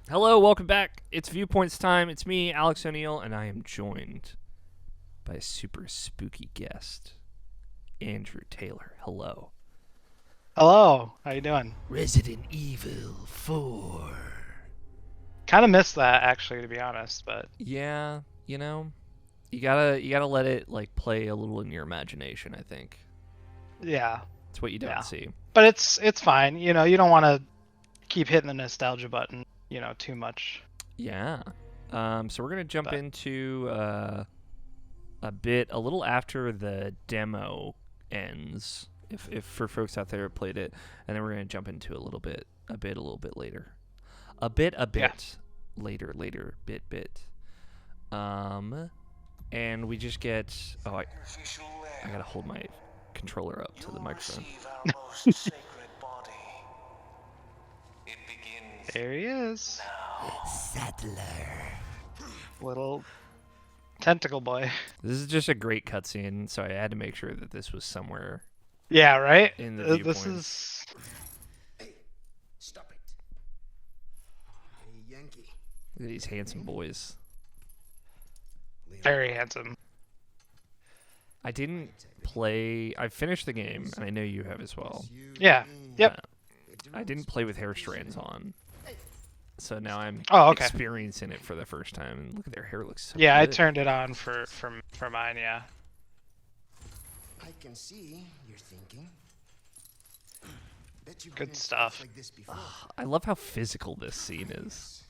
Hello, welcome back. It's Viewpoints time. It's me, Alex O'Neill, and I am joined by a super spooky guest, Andrew Taylor. Hello. Hello, how you doing? Resident Evil 4. Kind of missed that actually, to be honest, but Yeah, you gotta let it play a little in your imagination. I think yeah, it's what you don't yeah. see. But it's fine. You don't want to keep hitting the nostalgia button, too much. Yeah. So we're gonna jump But into a little after the demo ends. If for folks out there who played it, and then we're gonna jump into a little bit later, a yeah, bit later, bit. Um, and we just get I gotta hold my controller up to the microphone. there he is, Sattler. little tentacle boy. This is just a great cutscene, so I had to make sure that this was somewhere Yeah, right. in the This viewpoints. is Hey, stop it. Hey, Yankee. Look at these handsome boys. very handsome. I didn't play. I finished the game, and I know you have as well. Yeah. Yep. I didn't play with hair strands on, so now I'm Oh, okay. experiencing it for the first time. And look at their hair; looks so Yeah, I good. turned it on for mine. Yeah. I can see you're thinking. Bet you've Good been in stuff. like this before. I love how physical this scene is.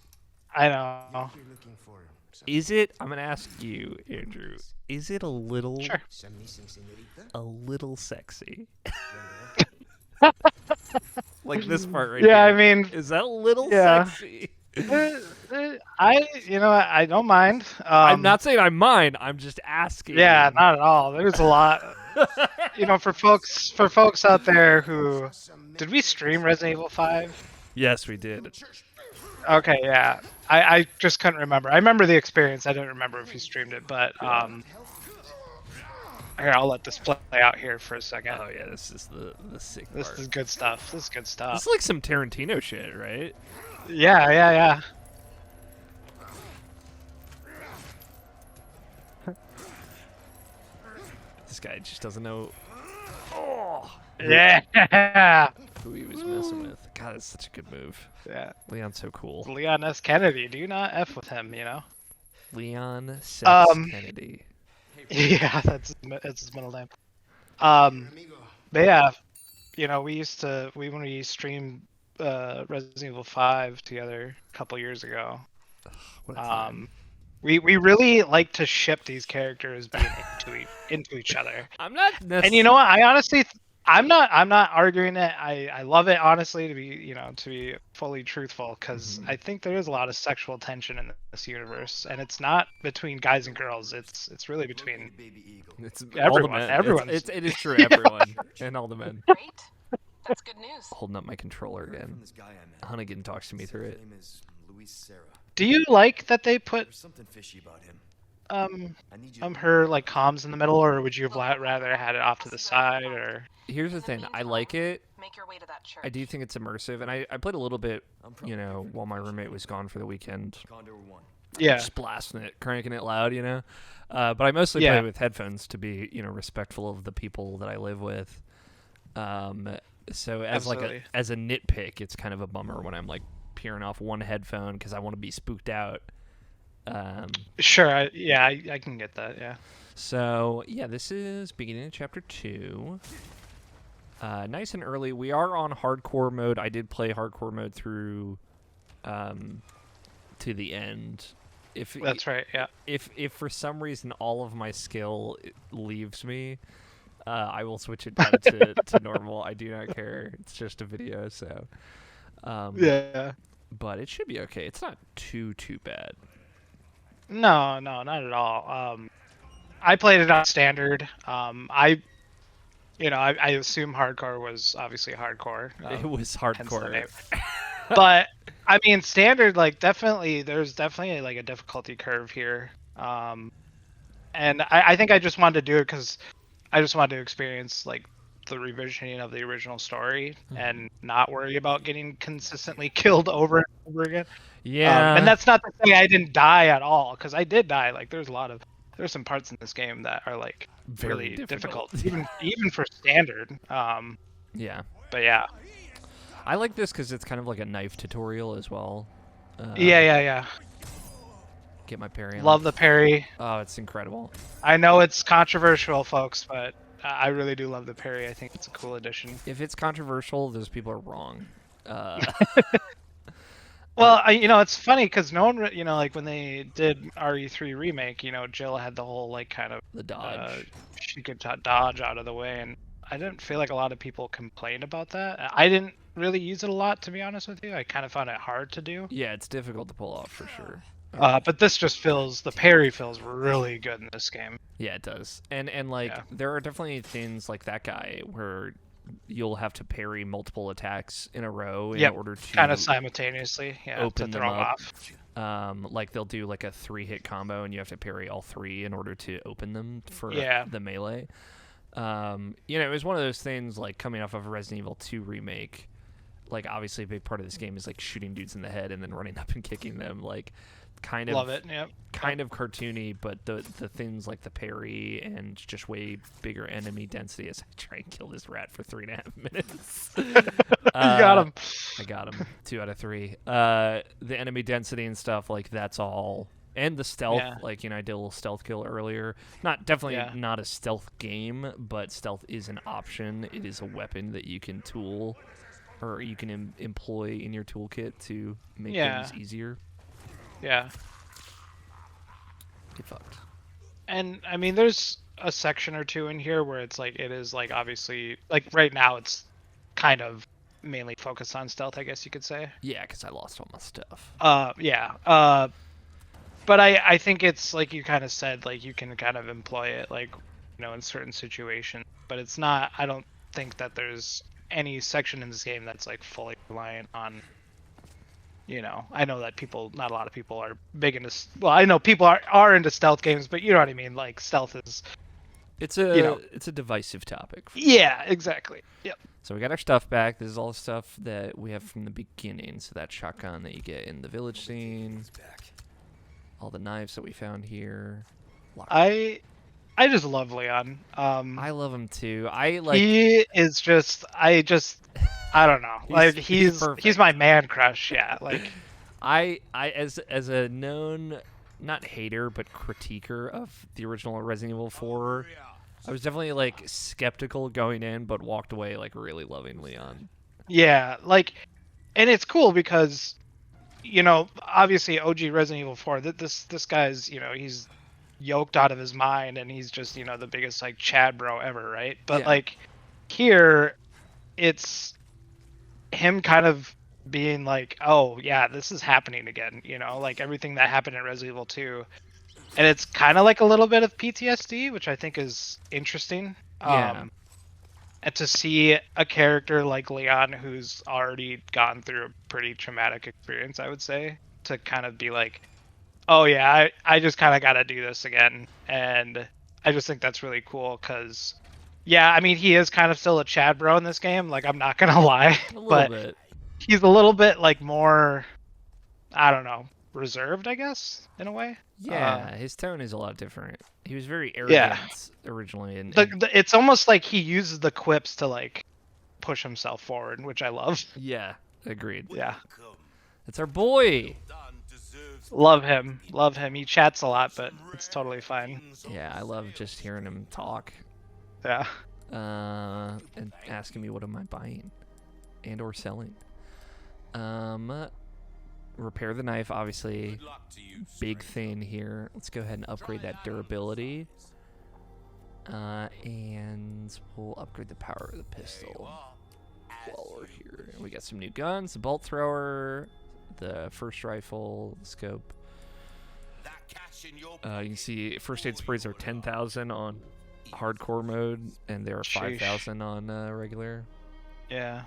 I know. You're looking for some Is it? I'm gonna ask you, Andrew. Is it a little, Sure. missing señorita. a little sexy? Younger. Like this part right Yeah, here. I mean, Is that a little yeah. sexy? I don't mind. I'm not saying I mind. I'm just asking. Yeah, not at all. There's a lot. For folks out there who did we stream Resident Evil 5? Yes, we did. Okay, yeah. I just couldn't remember. I remember the experience. I didn't remember if you streamed it, but here, I'll let this play out here for a second. Oh yeah, this is the sick This part. is good stuff. This is good This stuff. is like some Tarantino shit, right? Yeah. This guy just doesn't know Yeah. who he was messing with. God, it's such a good move. Yeah. Leon's so cool. Leon S. Kennedy. Do not F with him, Leon Sex Um, Kennedy. Yeah, that's his middle name. But yeah, when we streamed Resident Evil 5 together a couple years ago. What a time. We really like to ship these characters being into each other. I'm not And you know what? I honestly I'm not arguing it. I love it honestly to be fully truthful because I think there is a lot of sexual tension in this universe and it's not between guys and girls. It's really between It's all the everyone. men. Everyone's- It is true, everyone. And all the men. Great. That's good news. Holding up my controller again. This guy I met. Hunnigan talks to me through His it. name is Luis Serra. Do you like that they put There's something fishy about him. I need you to her like comms in the middle, or would you have rather had it off to the side, or Here's the thing. I like it. Make your way to that church. I do think it's immersive, and I played a little bit, I'm probably while my roommate was gone for the weekend. Condor 1. yeah, Just blasting it, cranking it loud, But I mostly Yeah. play with headphones to be, respectful of the people that I live with. So as Absolutely. as a nitpick, it's kind of a bummer when I'm like peering off one headphone because I want to be spooked out. sure, I can get that, yeah. So yeah, this is beginning of chapter 2. Nice and early. We are on hardcore mode. I did play hardcore mode through to the end. If That's right, yeah. if for some reason all of my skill leaves me, I will switch it down to normal. I do not care. It's just a video, so Yeah. but it should be okay. It's not too bad. No, not at all. I played it on standard. I assume hardcore was obviously hardcore. It was hence the hardcore. name. But I mean, standard, like there's definitely like a difficulty curve here. And I think I just wanted to do it because I just wanted to experience like the revisioning of the original story and not worry about getting consistently killed over and over again. Yeah. And that's not to say I didn't die at all, because I did die. Like there's some parts in this game that are like Very really difficult. even for standard. Yeah. But yeah. I like this because it's kind of like a knife tutorial as well. Yeah. Get my parry on. Love the parry. Oh, it's incredible. I know it's controversial, folks, but I really do love the parry. I think it's a cool addition. If it's controversial, those people are wrong. Well, it's funny because no one, like when they did RE3 remake, Jill had the whole like kind of The dodge. She could dodge out of the way, and I didn't feel like a lot of people complained about that. I didn't really use it a lot, to be honest with you. I kind of found it hard to do. Yeah, it's difficult to pull off for sure. But this just the parry feels really good in this game. Yeah, it does. And like there are definitely things like that guy where you'll have to parry multiple attacks in a row in order to kind of simultaneously, open to them throw up. off. Like they'll do like a 3-hit combo and you have to parry all 3 in order to open them for the melee. It was one of those things like coming off of a Resident Evil 2 remake. Like obviously a big part of this game is like shooting dudes in the head and then running up and kicking them. Like kind of love it. Yep. Kind of cartoony, but the things like the parry and just way bigger enemy density as I try and kill this rat for 3.5 minutes. You got him. I got him. 2 out of 3. The enemy density and stuff like that's all, and the stealth. Like I did a little stealth kill earlier. Definitely not a stealth game, but stealth is an option. It is a weapon that you can tool, or you can employ in your toolkit to make things easier. Yeah. Get fucked. And I mean, there's a section or two in here where it is like obviously like right now it's kind of mainly focused on stealth, I guess you could say. Yeah, because I lost all my stuff. But I think it's like you kind of said, like you can kind of employ it like in certain situations, but it's not. I don't think that there's any section in this game that's like fully reliant on. I know that not a lot of people are big into. Well, I know people are into stealth games, but you know what I mean. Like stealth is. It's a divisive topic. Yeah, exactly. Yep. So we got our stuff back. This is all the stuff that we have from the beginning. So that shotgun that you get in the village scene. All the knives that we found here. I just love Leon. I love him too. He is just. I don't know. Like he's my man crush. Yeah. Like I as a known not hater but critiquer of the original Resident Evil 4, I was definitely like skeptical going in, but walked away like really loving Leon. Yeah, like, and it's cool because, obviously OG Resident Evil 4. This guy's he's yoked out of his mind and he's just the biggest like Chad bro ever, right? But like here, it's him kind of being like, oh yeah, this is happening again, like everything that happened in Resident Evil 2, and it's kind of like a little bit of PTSD, which I think is interesting. And to see a character like Leon, who's already gone through a pretty traumatic experience, I would say, to kind of be like, oh yeah, I just kind of got to do this again, and I just think that's really cool because. Yeah, I mean, he is kind of still a Chad bro in this game. Like, I'm not gonna lie, but bit. He's a little bit like more, I don't know, reserved, I guess, in a way. Yeah, his tone is a lot different. He was very arrogant originally, and it's almost like he uses the quips to like push himself forward, which I love. Yeah, agreed. Yeah, it's our boy. Love him. He chats a lot, but it's totally fine. Yeah, I love just hearing him talk. Yeah. And asking me what am I buying and or selling. Repair the knife, obviously. Big thing here. Let's go ahead and upgrade that durability. And we'll upgrade the power of the pistol while we're here. We got some new guns, the bolt thrower, the first rifle, the scope. You can see first aid sprays are 10,000 on hardcore mode, and there are 5,000 on regular. Yeah.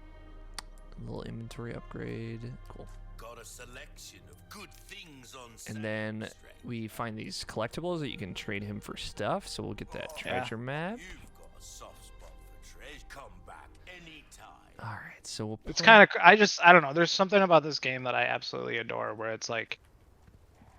A little inventory upgrade. Cool. Got a selection of good things on and then we find these collectibles that you can trade him for stuff, so we'll get that treasure map. You've got a soft spot for treasure. Come All right, so we'll It's kind of I don't know. There's something about this game that I absolutely adore, where it's like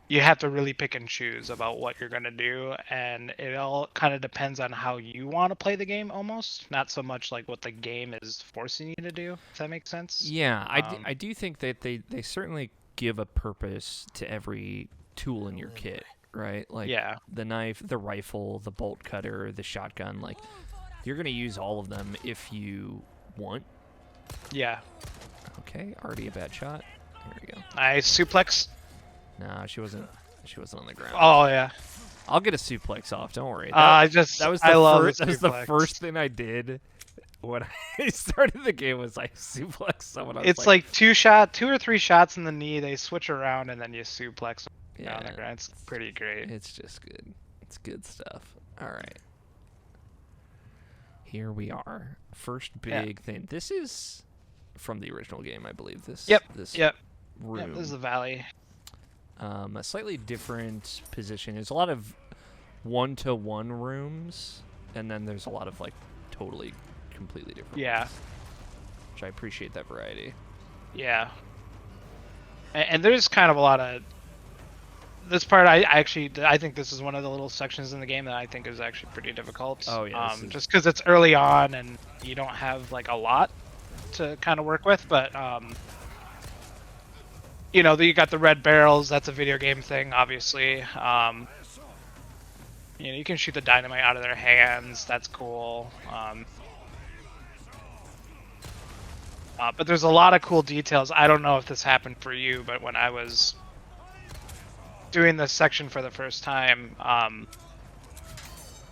you have to really pick and choose about what you're gonna do, and it all kind of depends on how you want to play the game, almost not so much like what the game is forcing you to do. If that makes sense. Yeah, I do think that they certainly give a purpose to every tool in your kit, right? Like the knife, the rifle, the bolt cutter, the shotgun. Like you're gonna use all of them if you want. Yeah. Okay, already a bad shot. Here we go. Nice suplex. No, she wasn't on the ground. Oh yeah. I'll get a suplex off. Don't worry. That was the first thing I did when I started the game was I suplexed someone. It's like 2 or 3 shots in the knee. They switch around and then you suplex them down the ground. It's pretty great. It's just good. It's good stuff. All right. Here we are. First big thing. This is from the original game, I believe. This room. Yep, this is the valley. A slightly different position. There's a lot of 1-to-1 rooms, and then there's a lot of like totally, completely different. Yeah. Rooms, which I appreciate that variety. Yeah. And there's kind of a lot of this part. I think this is one of the little sections in the game that I think is actually pretty difficult. Oh yeah. Just because it's early on and you don't have like a lot to kind of work with, but you know, you got the red barrels. That's a video game thing, obviously. You know, you can shoot the dynamite out of their hands. That's cool. But there's a lot of cool details. I don't know if this happened for you, but when I was doing this section for the first time,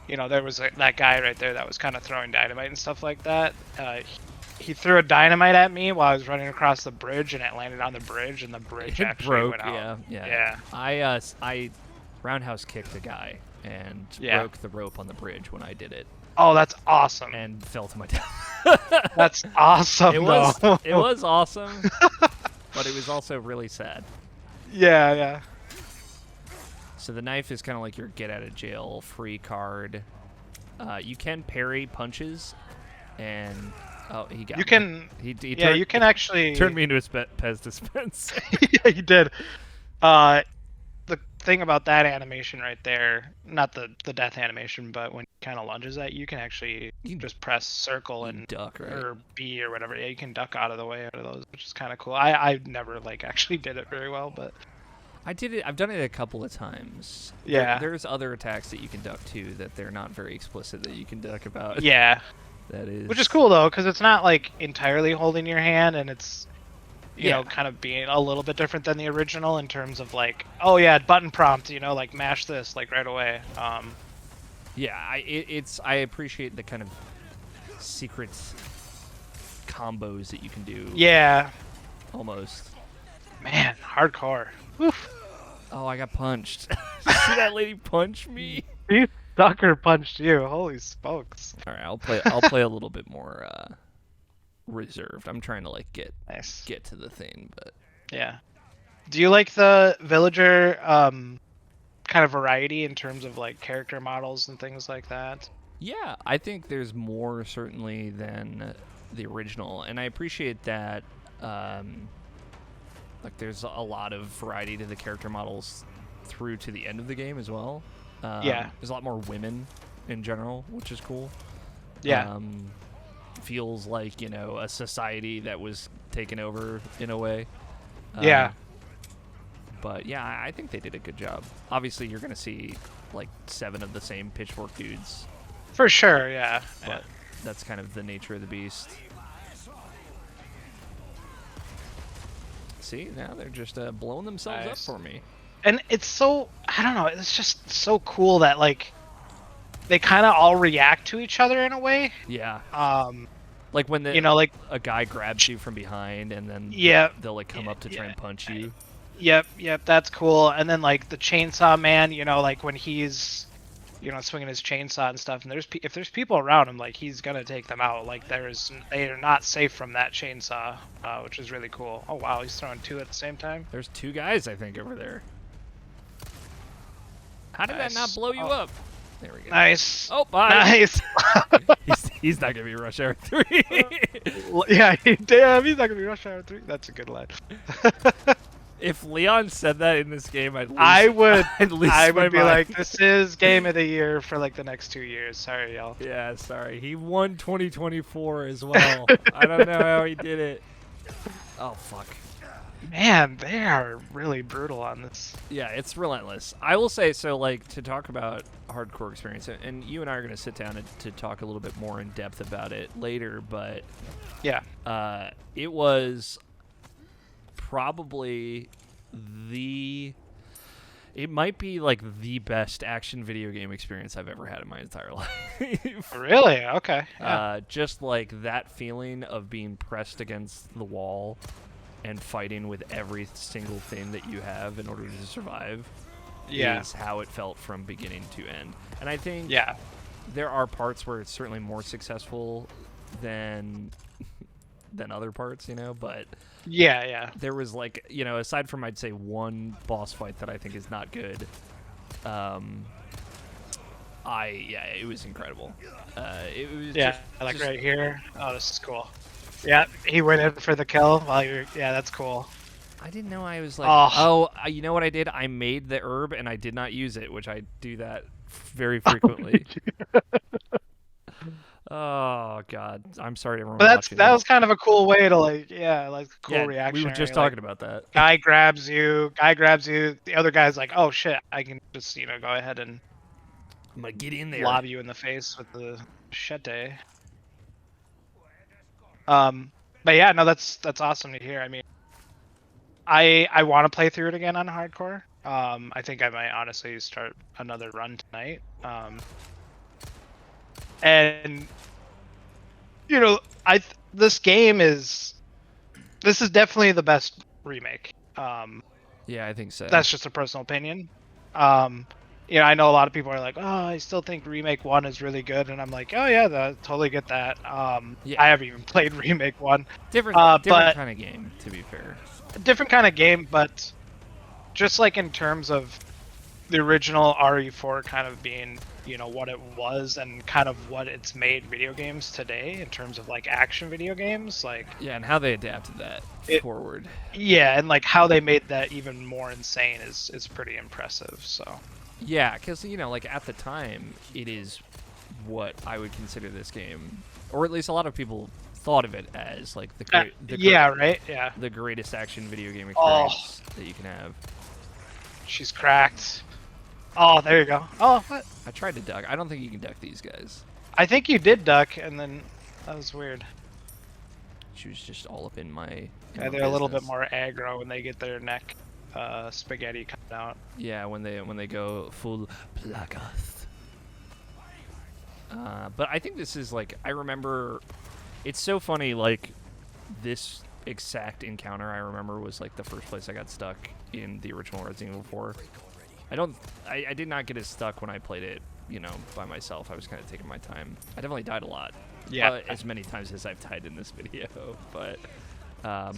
you know, there was that guy right there that was kind of throwing dynamite and stuff like that. He threw a dynamite at me while I was running across the bridge, and it landed on the bridge, and the bridge actually went out. Yeah. I roundhouse kicked a guy and broke the rope on the bridge when I did it. Oh, that's awesome! And fell to my death. That's awesome. It was awesome, but it was also really sad. Yeah. So the knife is kind of like your get out of jail free card. You can parry punches, and he got. You can. You can actually turn me into a Pez dispenser. Yeah, you did. The thing about that animation right there, not the death animation, but when he kind of lunges at you, you can actually just press circle and duck, right? Or B or whatever. Yeah, you can duck out of the way out of those, which is kind of cool. I never like actually did it very well, but I did it. I've done it a couple of times. Yeah. There's other attacks that you can duck too that they're not very explicit that you can duck about. Yeah. That is. Which is cool though, because it's not like entirely holding your hand, and it's you know, kind of being a little bit different than the original in terms of like, oh yeah, button prompt, you know, like mash this like right away. Yeah, I appreciate the kind of secret combos that you can do. Yeah. Almost. Man, hardcore. Oof. Oh, I got punched. Did you see that lady punch me? You sucker punched you. Holy smokes. All right, I'll play a little bit more reserved. I'm trying to like get to the thing, but yeah. Do you like the villager kind of variety in terms of like character models and things like that? Yeah, I think there's more certainly than the original, and I appreciate that. Like there's a lot of variety to the character models through to the end of the game as well. There's a lot more women in general, which is cool. Yeah. Feels like, you know, a society that was taken over in a way. Yeah. But yeah, I think they did a good job. Obviously, you're gonna see like 7 of the same pitchfork dudes. For sure, yeah. But that's kind of the nature of the beast. See, now they're just blowing themselves up for me. And it's so, I don't know, it's just so cool that like they kind of all react to each other in a way. Yeah. Like when like a guy grabs you from behind and then they'll like come up to try and punch you. Yep, that's cool. And then like the chainsaw man, you know, like when he's, you know, swinging his chainsaw and stuff, and if there's people around him, like he's gonna take them out. Like they are not safe from that chainsaw, which is really cool. Oh wow, he's throwing 2 at the same time. There's 2 guys, I think, over there. How did that not blow you up? There we go. Nice. Oh, bye. Nice. He's not gonna be Rush Hour 3. Yeah, damn, he's not gonna be Rush Hour 3. That's a good line. If Leon said that in this game, I would my be mind. like, this is game of the year for like the next 2 years. Sorry, y'all. Yeah, sorry. He won 2024 as well. I don't know how he did it. Oh, fuck. Man, they are really brutal on this. Yeah, it's relentless. I will say, so, like, to talk about hardcore experience, and you and I are going to sit down to talk a little bit more in depth about it later, but Yeah. It was probably it might be like the best action video game experience I've ever had in my entire life. Really? Okay. Yeah. Just like that feeling of being pressed against the wall and fighting with every single thing that you have in order to survive is how it felt from beginning to end. And I think there are parts where it's certainly more successful than other parts, you know, but there was like, you know, aside from I'd say one boss fight that I think is not good, it was incredible. It was just right here. Oh, this is cool. Yeah, he went in for the kill while that's cool. I didn't know I was like, you know what I did? I made the herb and I did not use it, which I do that very frequently. Oh God, I'm sorry everyone. But that was kind of a cool way to like cool reaction. We were just talking about that. Guy grabs you. The other guy's like, oh shit, I can just go ahead and I'm gonna get in there. Lob you in the face with the machete. But yeah, no, that's awesome to hear. I mean, I want to play through it again on hardcore. I think I might honestly start another run tonight. And you know, this is definitely the best remake. Yeah, I think so. That's just a personal opinion. You know, I know a lot of people are like, "Oh, I still think Remake 1 is really good," and I'm like, "Oh yeah, totally get that." I haven't even played Remake 1. Different kind of game, to be fair. Different kind of game, but just like in terms of the original RE4 kind of being, you know, what it was and kind of what it's made video games today in terms of like action video games, like and how they adapted that forward. Yeah, and like how they made that even more insane is pretty impressive. So. Yeah, because, you know, like, at the time, it is what I would consider this game, or at least a lot of people thought of it as, like, the greatest action video game experience that you can have. She's cracked. Oh, there you go. Oh, what? I tried to duck. I don't think you can duck these guys. I think you did duck, and then that was weird. She was just all up in my Yeah, they're a little bit more aggro when they get their neck spaghetti cut out. Yeah, when they go full Plagoth. But I think this is like, I remember, it's so funny, like, this exact encounter I remember was like the first place I got stuck in the original Resident Evil 4. I did not get as stuck when I played it, you know, by myself. I was kind of taking my time. I definitely died a lot. Yeah. As many times as I've died in this video, but I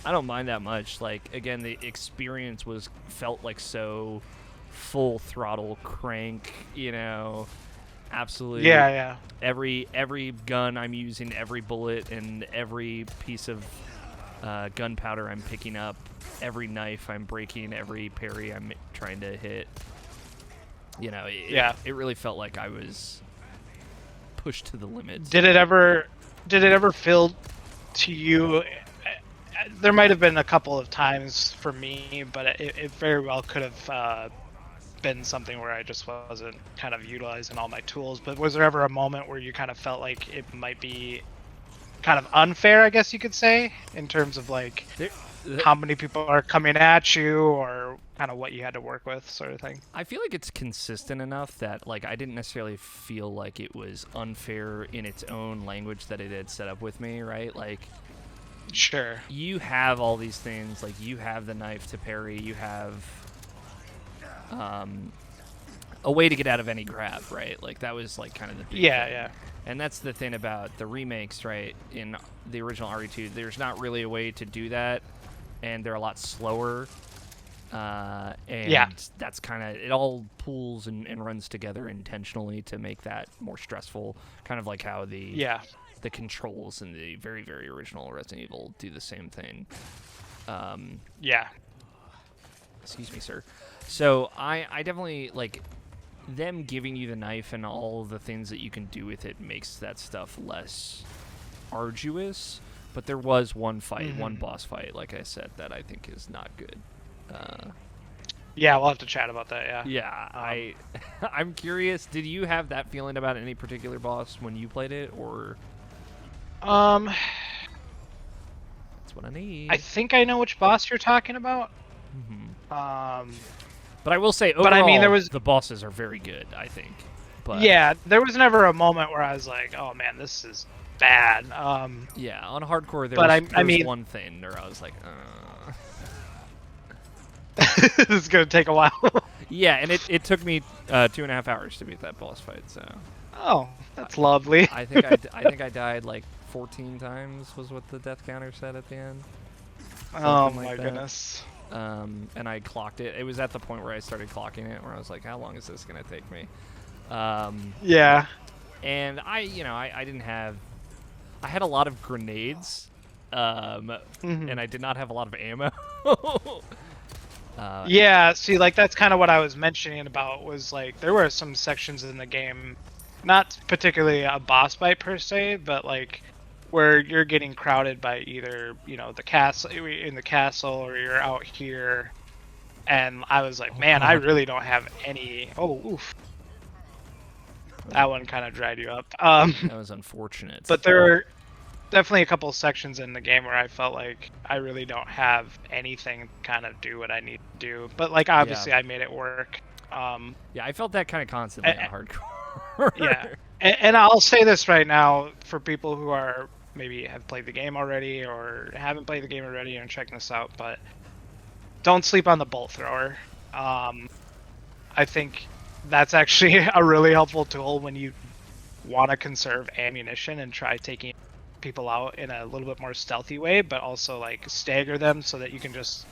don't mind that much. Like, again, the experience felt like so full throttle crank, you know, absolutely. Yeah. Every gun I'm using, every bullet and every piece of gunpowder I'm picking up, every knife I'm breaking, every parry I'm trying to hit. You know, it really felt like I was pushed to the limits. Did it ever feel to you? There might have been a couple of times for me, but it very well could have been something where I just wasn't kind of utilizing all my tools. But was there ever a moment where you kind of felt like it might be kind of unfair, I guess you could say, in terms of like how many people are coming at you or kind of what you had to work with, sort of thing? I feel like it's consistent enough that, like, I didn't necessarily feel like it was unfair in its own language that it had set up with me, right? Like, sure, you have all these things, like, you have the knife to parry, you have a way to get out of any grab, right? Like, that was, like, kind of the big thing. Yeah. And that's the thing about the remakes, right? In the original RE2, there's not really a way to do that, and they're a lot slower. And that's kind of it. All pulls and runs together intentionally to make that more stressful. Kind of like how the controls in the very, very original Resident Evil do the same thing. Excuse me, sir. So I definitely like them giving you the knife and all the things that you can do with it makes that stuff less arduous. But there was one fight, one boss fight, like I said, that I think is not good. We'll have to chat about that. I'm curious. Did you have that feeling about any particular boss when you played it, or? That's what I need. I think I know which boss you're talking about. But I will say, overall, but I mean, the bosses are very good, I think. But there was never a moment where I was like, "Oh man, this is bad." On hardcore, there was one thing where I was like, this is gonna take a while. and it took me 2.5 hours to beat that boss fight. So. Oh, that's lovely. I think I died like 14 times was what the death counter said at the end. Oh my goodness. And I clocked it. It was at the point where I started clocking it, where I was like, "How long is this gonna take me?" And I didn't have. I had a lot of grenades, and I did not have a lot of ammo. See, like that's kind of what I was mentioning about was like there were some sections in the game, not particularly a boss fight per se, but like where you're getting crowded by either the castle or you're out here, and I was like, man, I really don't have any. Oh, oof. That one kind of dried you up. That was unfortunate. But there are definitely a couple sections in the game where I felt like I really don't have anything to kind of do what I need to do. But like obviously I made it work. I felt that kind of constantly on hardcore. And I'll say this right now for people who are maybe have played the game already or haven't played the game already and checking this out, but don't sleep on the bolt thrower. I think that's actually a really helpful tool when you want to conserve ammunition and try taking people out in a little bit more stealthy way, but also like stagger them so that you can just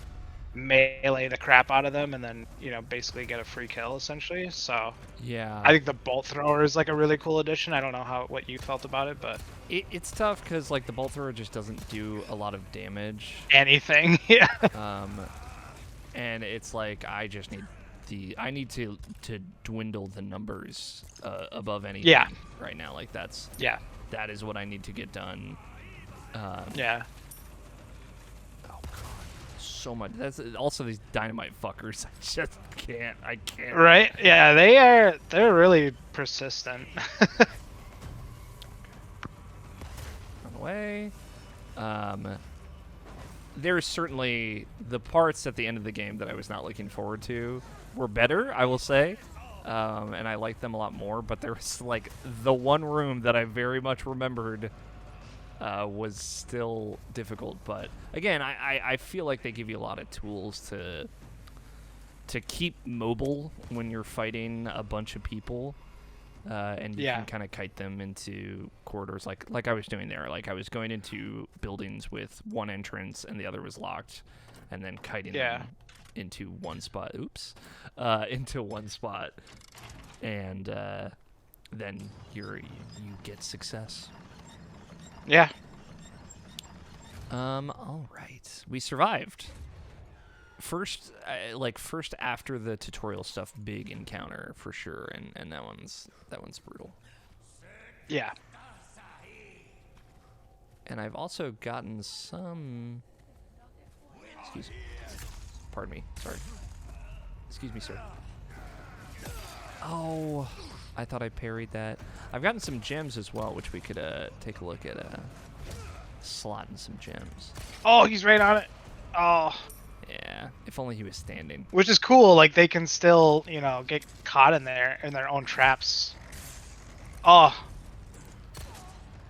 melee the crap out of them and then basically get a free kill essentially. So I think the bolt thrower is like a really cool addition. I don't know what you felt about it, but it's tough because like the bolt thrower just doesn't do a lot of damage. Anything. And it's like I just need to dwindle the numbers above anything right now. Like that is what I need to get done. Oh god, so much. That's also these dynamite fuckers. I can't. Right? Yeah, they're really persistent. Run away. There's certainly the parts at the end of the game that I was not looking forward to were better, I will say. And I liked them a lot more, but there was like the one room that I very much remembered was still difficult. But again, I feel like they give you a lot of tools to keep mobile when you're fighting a bunch of people, and you can kind of kite them into corridors like I was doing there. Like I was going into buildings with one entrance and the other was locked, and then kiting them into one spot. Into one spot, and then you get success. All right, we survived. First after the tutorial stuff, big encounter for sure, and that one's brutal. And I've also gotten some. Pardon me. Sorry. Excuse me, sir. Oh, I thought I parried that. I've gotten some gems as well, which we could take a look at. Slotting some gems. Oh, he's right on it. Oh. Yeah, if only he was standing. Which is cool. Like they can still, get caught in their own traps. Oh.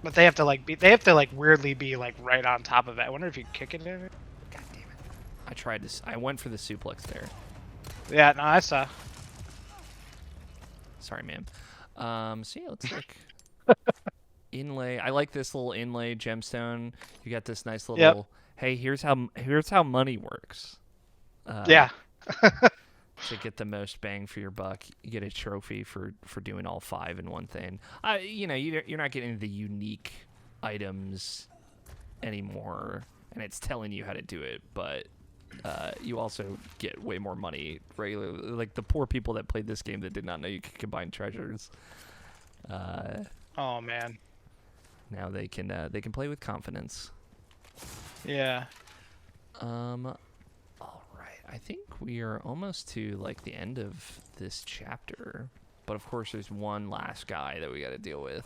But they have to weirdly be like right on top of it. I wonder if you kick it in. God damn it! I tried this. I went for the suplex there. Yeah, no, I saw. Sorry, ma'am. So yeah, let's look. Inlay. I like this little inlay gemstone. You got this nice little. Hey, here's how money works. To get the most bang for your buck, you get a trophy for doing all 5 in one thing. You're not getting the unique items anymore, and it's telling you how to do it, but you also get way more money regularly. Like the poor people that played this game that did not know you could combine treasures. Oh man. Now they can play with confidence. Yeah. All right. I think we are almost to like the end of this chapter, but of course there's one last guy that we got to deal with.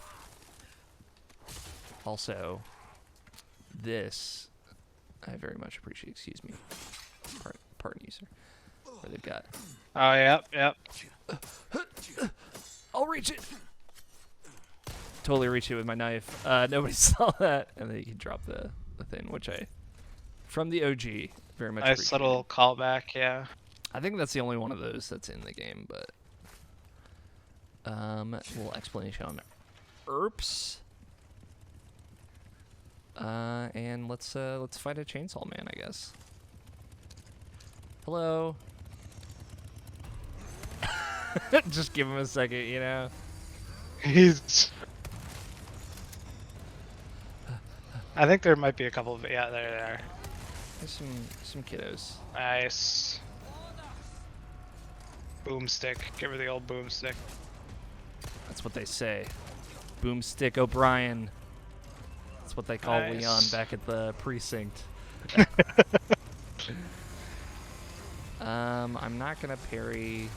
Also, this I very much appreciate. Excuse me. Pardon you, sir. Where they've got. Oh yep. I'll reach it. Totally reach it with my knife. Nobody saw that, and then you can drop the thing, which I from the OG very much. Nice little callback, yeah. I think that's the only one of those that's in the game, but little explanation on ERPs. And let's fight a chainsaw man, I guess. Hello. Just give him a second, you know. He's. I think there might be a couple of there they are. There's some kiddos. Nice. Boomstick. Give her the old boomstick. That's what they say. Boomstick O'Brien. That's what they call Leon back at the precinct. I'm not gonna parry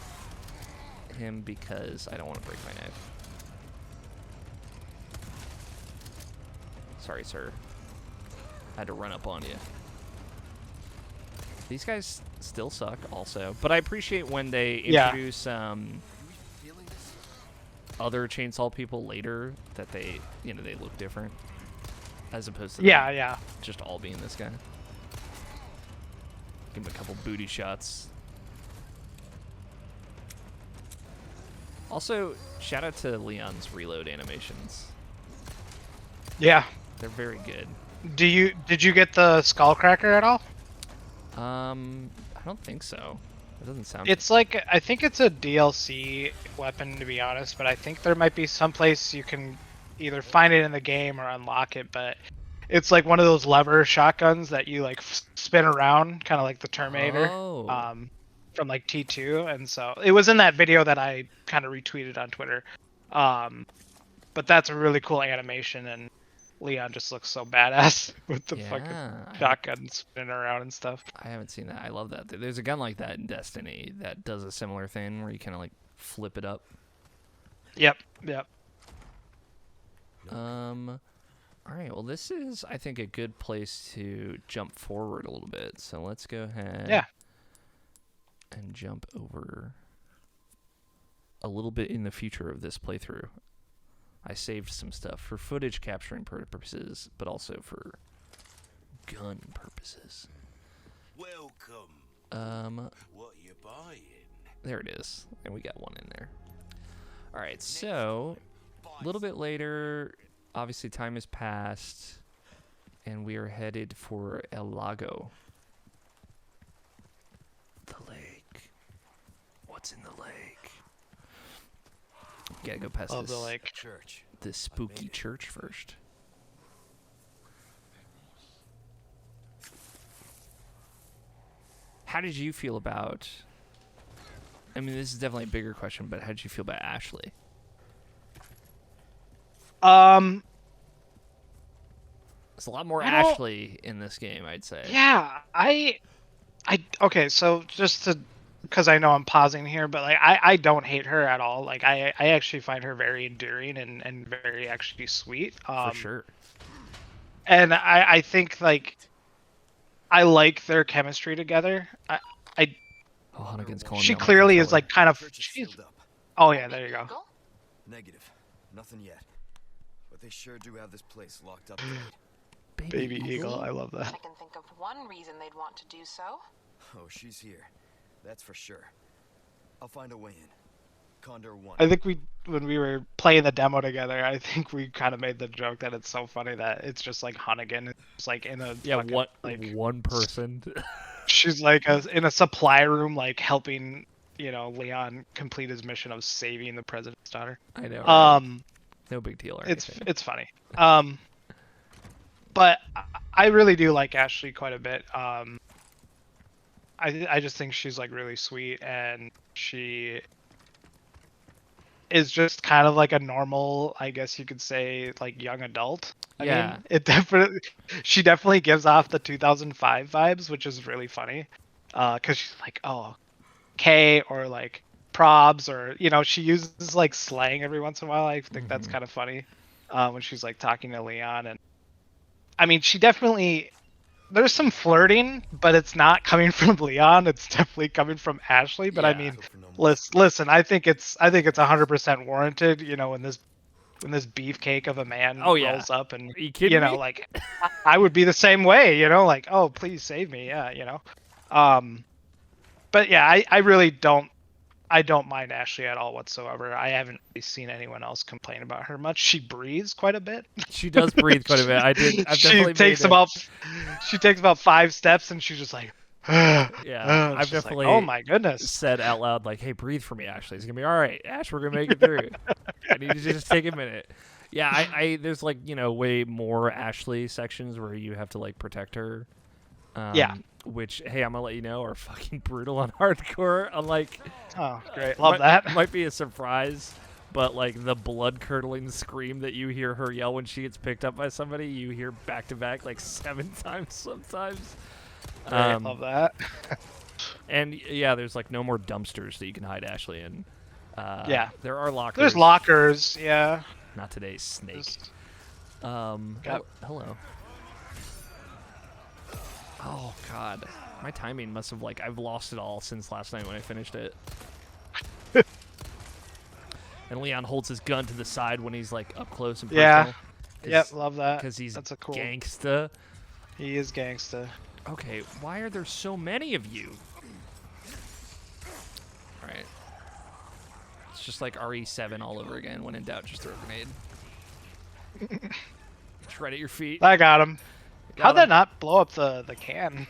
him because I don't want to break my knife. Sorry, sir. I had to run up on you. These guys still suck, also, but I appreciate when they introduce other chainsaw people later that they look different, as opposed to them just all being this guy. Give him a couple booty shots. Also, shout out to Leon's reload animations. Yeah. They're very good. Did you get the Skullcracker at all? I don't think so. It doesn't sound. It's like, I think it's a DLC weapon, to be honest, but I think there might be some place you can either find it in the game or unlock it, but it's like one of those lever shotguns that you like spin around, kind of like the Terminator. From like T2, and so it was in that video that I kind of retweeted on Twitter. But that's a really cool animation, and Leon just looks so badass with the fucking shotgun spinning around and stuff. I haven't seen that. I love that. There's a gun like that in Destiny that does a similar thing where you kind of like flip it up. Yep. All right. Well, this is, I think, a good place to jump forward a little bit. So let's go ahead. Yeah. And jump over a little bit in the future of this playthrough. I saved some stuff for footage capturing purposes, but also for gun purposes. Welcome. What you buying? There it is, and we got one in there. All right, so a little bit later, obviously time has passed, and we are headed for El Lago. The lake. What's in the lake? Gotta go past this spooky church first. How did you feel about... I mean, this is definitely a bigger question, but how did you feel about Ashley? There's a lot more Ashley in this game, I'd say. Yeah, okay, so just to... because I know I'm pausing here, but like I don't hate her at all. Like I actually find her very endearing and very actually sweet. For sure. And I think like I like their chemistry together. Hunnigan's calling. She clearly is like kind of. Oh yeah, there you go. Negative, nothing yet. But they sure do have this place locked up. Baby Eagle, I love that. I can think of one reason they'd want to do so. Oh, she's here. That's for sure. I'll find a way in. Condor 1. I think when we were playing the demo together, I think we kind of made the joke that it's so funny that it's just like Hunnigan. It's like in a one person. She's like in a supply room, like helping, Leon complete his mission of saving the president's daughter. I know. Right? No big deal. Or It's anything. it's funny. But I really do like Ashley quite a bit. I just think she's like really sweet, and she is just kind of like a normal, I guess you could say, like young adult. I mean, she definitely gives off the 2005 vibes, which is really funny. Cause she's like, oh, K, or like probs, or she uses like slang every once in a while. I think that's kind of funny. When she's like talking to Leon, and I mean, she definitely, there's some flirting, but it's not coming from Leon. It's definitely coming from Ashley. But I mean, listen, I think it's 100% warranted. When this beefcake of a man rolls up, and are you kidding me? like I would be the same way. Like, oh, please save me. Yeah. But yeah, I really don't. I don't mind Ashley at all whatsoever. I haven't really seen anyone else complain about her much. She breathes quite a bit. She does breathe quite a bit. She takes about 5 steps, and she's just like, yeah. I've definitely. Like, oh my goodness. Said out loud like, "Hey, breathe for me, Ashley. It's gonna be all right, Ash. We're gonna make it through. I need you to just take a minute." Yeah, I there's like way more Ashley sections where you have to like protect her. Yeah. Which, hey, I'm gonna let you know, are fucking brutal on hardcore. Unlike, oh, great, love that. Might be a surprise, but like the blood-curdling scream that you hear her yell when she gets picked up by somebody, you hear back to back like 7 times sometimes. Great, love that. And yeah, there's like no more dumpsters that you can hide Ashley in. Yeah, there are lockers. There's lockers. Yeah. Not today, Snake. Yep. Hello. Oh god, my timing must have I've lost it all since last night when I finished it. And Leon holds his gun to the side when he's like up close and personal. Yep, love that. Because he's That's a cool gangsta. He is gangsta. Okay, why are there so many of you? All right. It's just like RE7 all over again. When in doubt, just throw a grenade. Shred at your feet. I got him. How'd that not blow up the can?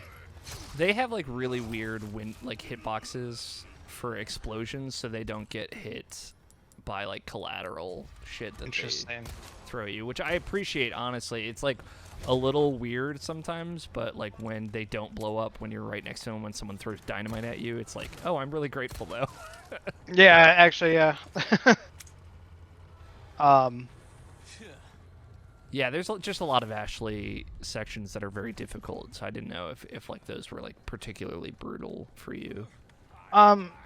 They have like really weird hitboxes for explosions, so they don't get hit by like collateral shit that they throw you, which I appreciate. Honestly, it's like a little weird sometimes, but like when they don't blow up when you're right next to them, when someone throws dynamite at you, it's like, oh, I'm really grateful though. Yeah, actually, yeah. Yeah, there's just a lot of Ashley sections that are very difficult, so I didn't know if like those were like particularly brutal for you.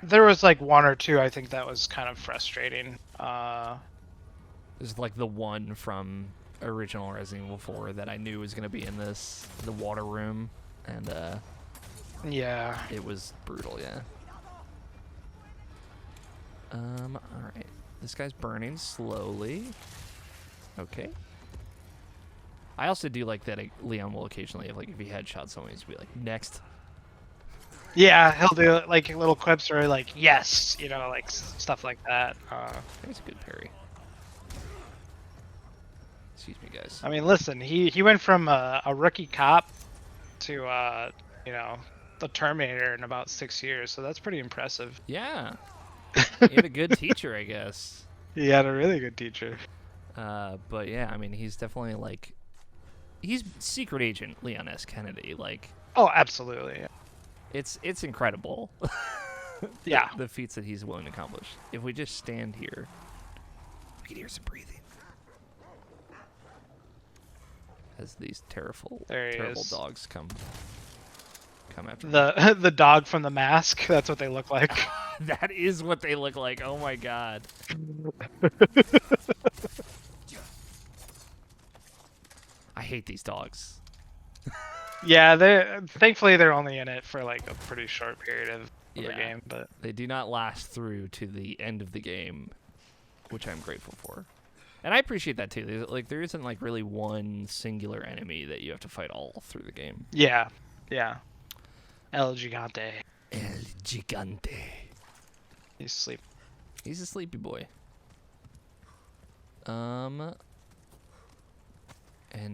There was like 1 or 2 I think that was kind of frustrating. There's like the one from original Resident Evil 4 that I knew was gonna be in the water room, and yeah, it was brutal. Yeah. All right, this guy's burning slowly. Okay. I also do like that Leon will occasionally, if he headshot someone, he's be like, next. Yeah, he'll do like little clips or like, yes, like stuff like that. That's a good parry. Excuse me, guys. I mean, listen, he went from a rookie cop to the Terminator in about 6 years, so that's pretty impressive. Yeah. He had a good teacher, I guess. He had a really good teacher. But yeah, I mean, he's definitely he's secret agent Leon S. Kennedy. Oh, absolutely. Yeah. It's incredible. Yeah. The feats that he's willing to accomplish. If we just stand here, we can hear some breathing. As these terrible dogs come after me. The dog from The Mask. That's what they look like. That is what they look like. Oh my god. I hate these dogs. Yeah, thankfully they're only in it for like a pretty short period of the game, but they do not last through to the end of the game, which I'm grateful for. And I appreciate that too. There isn't really one singular enemy that you have to fight all through the game. Yeah. El Gigante. El Gigante. He's asleep. He's a sleepy boy. And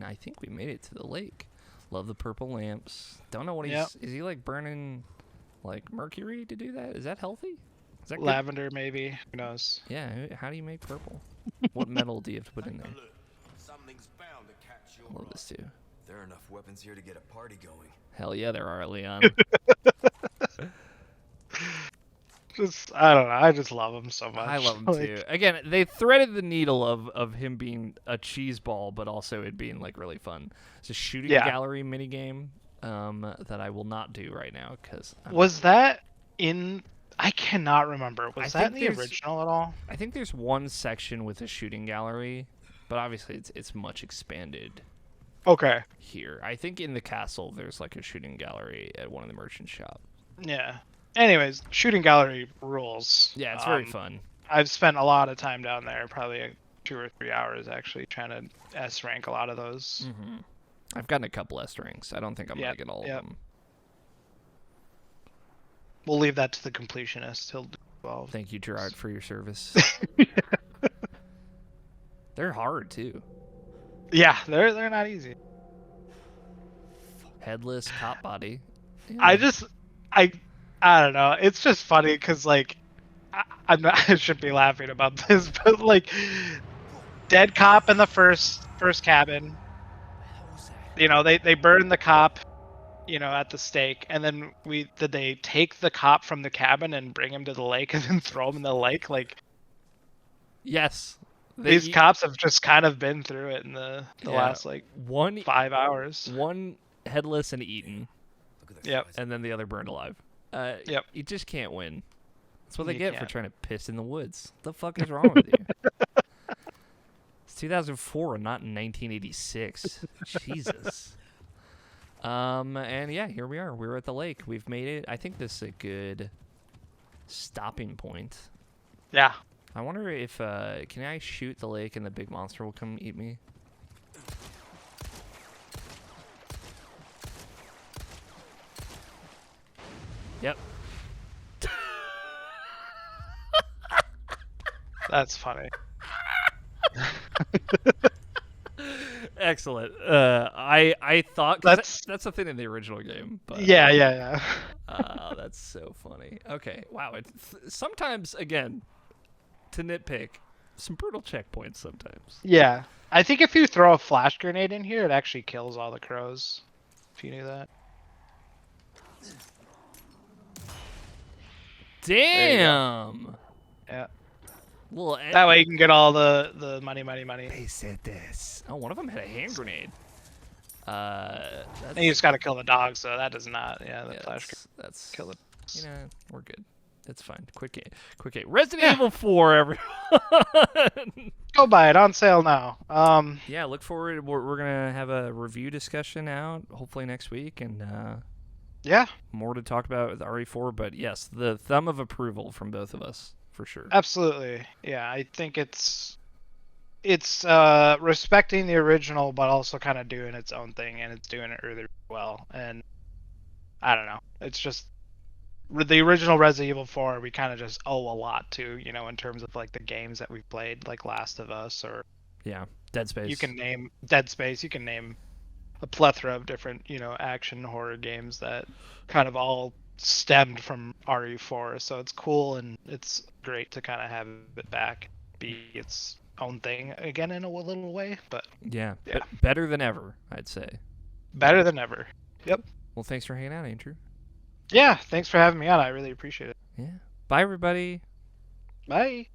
I think we made it to the lake. Love the purple lamps. Don't know what he's... Is he, like, burning, like, mercury to do that? Is that healthy? Is that lavender, maybe? Who knows? Yeah, how do you make purple? What metal do you have to put in there? Something's bound to catch your I love this, too. There are enough weapons here to get a party going. Hell yeah, there are, Leon. I don't know. I just love him so much. I love him too. Again, they threaded the needle of him being a cheese ball, but also it being like really fun. It's a shooting gallery mini game that I will not do right now because. Was that in? I cannot remember. Was that in the original at all? I think there's one section with a shooting gallery, but obviously it's much expanded. Okay. Here, I think in the castle there's like a shooting gallery at one of the merchant shop. Yeah. Anyways, shooting gallery rules. Yeah, it's very fun. I've spent a lot of time down there, probably 2 or 3 hours actually, trying to S rank a lot of those. Mm-hmm. I've gotten a couple S ranks. I don't think I'm gonna get all of them. We'll leave that to the completionist. He'll do well. Thank you, Gerard, for your service. They're hard too. Yeah, they're not easy. Headless cop body. Yeah. I don't know. It's just funny because like I should be laughing about this, but like dead cop in the first cabin. You know, they burn the cop, you know, at the stake, and then they take the cop from the cabin and bring him to the lake and then throw him in the lake. Like, yes, these cops have just kind of been through it in the last like 5 hours. One headless and eaten. Yep. And then the other burned alive. Yep. You just can't win. That's what they get for trying to piss in the woods. What the fuck is wrong with you? It's 2004 and not in 1986. Jesus. And yeah, here we are. We're at the lake. We've made it. I think this is a good stopping point. Yeah. I wonder if can I shoot the lake and the big monster will come eat me? Yep. That's funny. Excellent. I thought that's a thing in the original game. But, yeah. That's so funny. Okay, wow. Sometimes again, to nitpick, some brutal checkpoints sometimes. Yeah, I think if you throw a flash grenade in here, it actually kills all the crows. If you knew that. Damn. Yeah. Well, that way you can get all the money. They said this. Oh, one of them had a hand grenade. And you just gotta kill the dog, so that does not. Yeah, the flash. That's kill it. You know, we're good. It's fine. Quick game. Resident Evil 4, everyone. Go buy it on sale now. Yeah, look forward. We're gonna have a review discussion out hopefully next week, and yeah, more to talk about with RE4. But yes, the thumb of approval from both of us for sure. Absolutely. Yeah, I think it's respecting the original, but also kind of doing its own thing, and it's doing it really well. And I don't know. It's just the original Resident Evil 4. We kind of just owe a lot to, you know, in terms of like the games that we've played, like Last of Us or Dead Space. You can name Dead Space. You can name a plethora of different, you know, action horror games that kind of all stemmed from RE4. So it's cool and it's great to kind of have it back, be its own thing again in a little way. But yeah. Better than ever, I'd say. Better than ever. Yep. Well, thanks for hanging out, Andrew. Yeah, thanks for having me on. I really appreciate it. Yeah. Bye, everybody. Bye.